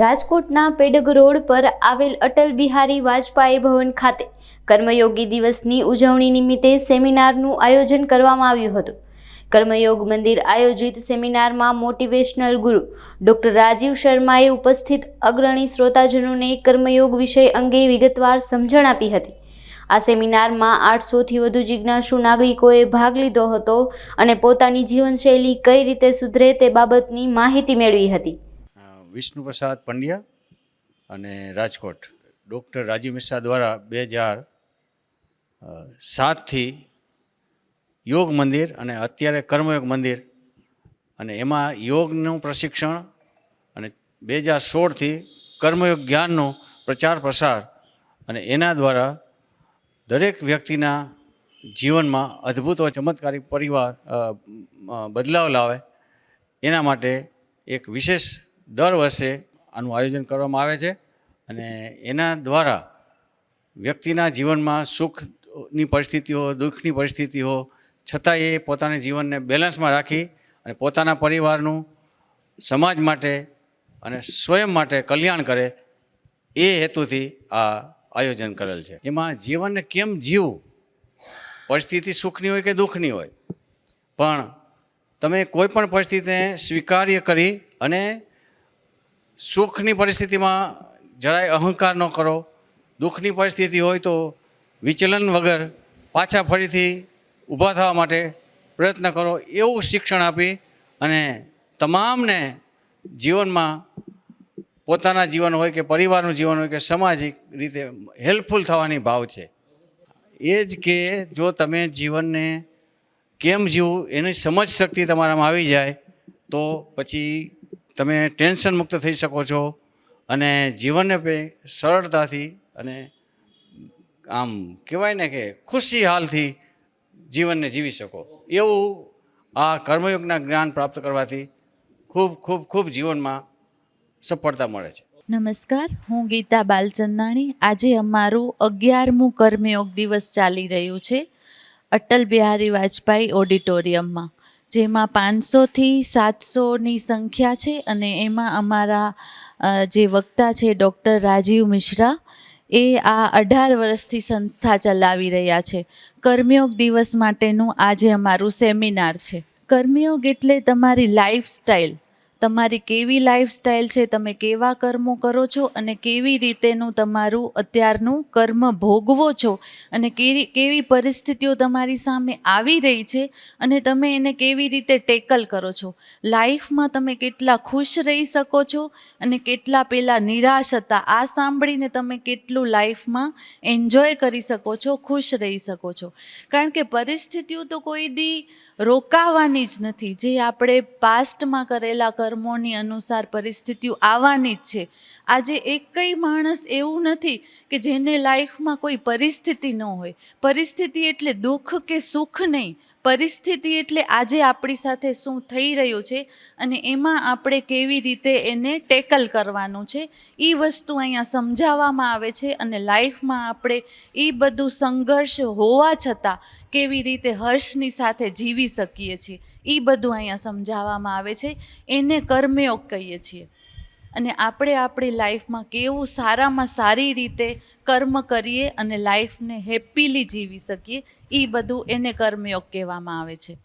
રાજકોટના પેડગ રોડ પર આવેલ અટલ બિહારી વાજપેયી ભવન ખાતે કર્મયોગી દિવસની ઉજવણી નિમિત્તે સેમિનારનું આયોજન કરવામાં આવ્યું હતું। કર્મયોગ મંદિર આયોજિત સેમિનારમાં મોટિવેશનલ ગુરુ ડોક્ટર રાજીવ શર્માએ ઉપસ્થિત અગ્રણી શ્રોતાજનોને કર્મયોગ વિષય અંગે વિગતવાર સમજણ આપી હતી। આ સેમિનારમાં 800થી વધુ જિજ્ઞાસુ નાગરિકોએ ભાગ લીધો હતો અને પોતાની જીવનશૈલી કઈ રીતે સુધરે તે બાબતની માહિતી મેળવી હતી। વિષ્ણુ પ્રસાદ પંડ્યા અને રાજકોટ ડૉક્ટર રાજીવ મિશ્રા દ્વારા 2007થી યોગ મંદિર અને અત્યારે કર્મયોગ મંદિર અને એમાં યોગનું પ્રશિક્ષણ અને 2016થી કર્મયોગ જ્ઞાનનો પ્રચાર પ્રસાર અને એના દ્વારા દરેક વ્યક્તિના જીવનમાં અદ્ભુત ચમત્કારિક બદલાવ લાવે એના માટે એક વિશેષ દર વર્ષે આનું આયોજન કરવામાં આવે છે અને એના દ્વારા વ્યક્તિના જીવનમાં સુખની પરિસ્થિતિઓ દુઃખની પરિસ્થિતિઓ છતાં એ પોતાના જીવનને બેલેન્સમાં રાખી અને પોતાના પરિવારનું સમાજ માટે અને સ્વયં માટે કલ્યાણ કરે એ હેતુથી આ આયોજન કરેલ છે। એમાં જીવનને કેમ જીવવું, પરિસ્થિતિ સુખની હોય કે દુઃખની હોય, પણ તમે કોઈ પણ પરિસ્થિતિને સ્વીકાર્ય કરી અને સુખની પરિસ્થિતિમાં જરાય અહંકાર ન કરો, દુઃખની પરિસ્થિતિ હોય તો વિચલન વગર પાછા ફરીથી ઊભા થવા માટે પ્રયત્ન કરો, એવું શિક્ષણ આપી અને તમામને જીવનમાં પોતાના જીવન હોય કે પરિવારનું જીવન હોય કે સામાજિક રીતે હેલ્પફુલ થવાની ભાવ છે। એ જ કે જો તમે જીવનને કેમ જીવવું એની સમજ શક્તિ તમારામાં આવી જાય તો પછી તમે ટેન્શન મુક્ત થઈ શકો છો અને જીવનને સરળતાથી અને આમ કહેવાય ને કે ખુશી હાલથી જીવનને જીવી શકો। એવું આ કર્મયોગના જ્ઞાન પ્રાપ્ત કરવાથી ખૂબ જીવનમાં સફળતા મળે છે। નમસ્કાર, હું ગીતા બાલચંદાણી। આજે અમારું 11મું કર્મયોગ દિવસ ચાલી રહ્યું છે અટલ બિહારી વાજપેયી ઓડિટોરિયમમાં, જેમાં 500થી 700ની સંખ્યા છે અને એમાં અમારા જે વક્તા છે ડૉક્ટર રાજીવ મિશ્રા, એ આ 18 વર્ષથી સંસ્થા ચલાવી રહ્યા છે। કર્મયોગ દિવસ માટેનું આજે અમારું સેમિનાર છે। કર્મયોગ એટલે તમારી લાઈફસ્ટાઈલ, તમારી કેવી લાઈફસ્ટાઈલ છે, તમે કેવા કર્મો કરો છો અને કેવી રીતેનું તમારું અત્યારનું કર્મ ભોગવો છો અને કેવી પરિસ્થિતિઓ તમારી સામે આવી રહી છે અને તમે એને કેવી રીતે ટેકલ કરો છો। લાઈફમાં તમે કેટલા ખુશ રહી શકો છો અને કેટલા પહેલાં નિરાશ હતા, આ સાંભળીને તમે કેટલું લાઈફમાં એન્જોય કરી શકો છો, ખુશ રહી શકો છો। કારણ કે પરિસ્થિતિઓ તો કોઈ દી રોકાવાની જ નથી। જે આપણે પાસ્ટમાં કરેલા કર્મોની અનુસાર પરિસ્થિતિઓ આવવાની જ છે। આજે એકય માણસ એવું નથી કે જેને લાઈફમાં કોઈ પરિસ્થિતિ ન હોય। પરિસ્થિતિ એટલે દુઃખ કે સુખ નહીં, પરિસ્થિતિ એટલે આજે આપણી સાથે શું થઈ રહ્યું છે અને એમાં આપણે કેવી રીતે એને ટેકલ કરવાનું છે, એ વસ્તુ અહીંયા સમજાવવામાં આવે છે અને લાઈફમાં આપણે એ બધું સંઘર્ષ હોવા છતાં કેવી રીતે હર્ષની સાથે જીવી શકીએ છીએ, એ બધું અહીંયા સમજાવવામાં આવે છે। એને કર્મયોગ કહીએ છીએ અને આપણે આપણી લાઈફમાં કેવું સારામાં સારી રીતે કર્મ કરીએ અને લાઈફને હેપીલી જીવી શકીએ, એ બધું એને કર્મયોગ કહેવામાં આવે છે।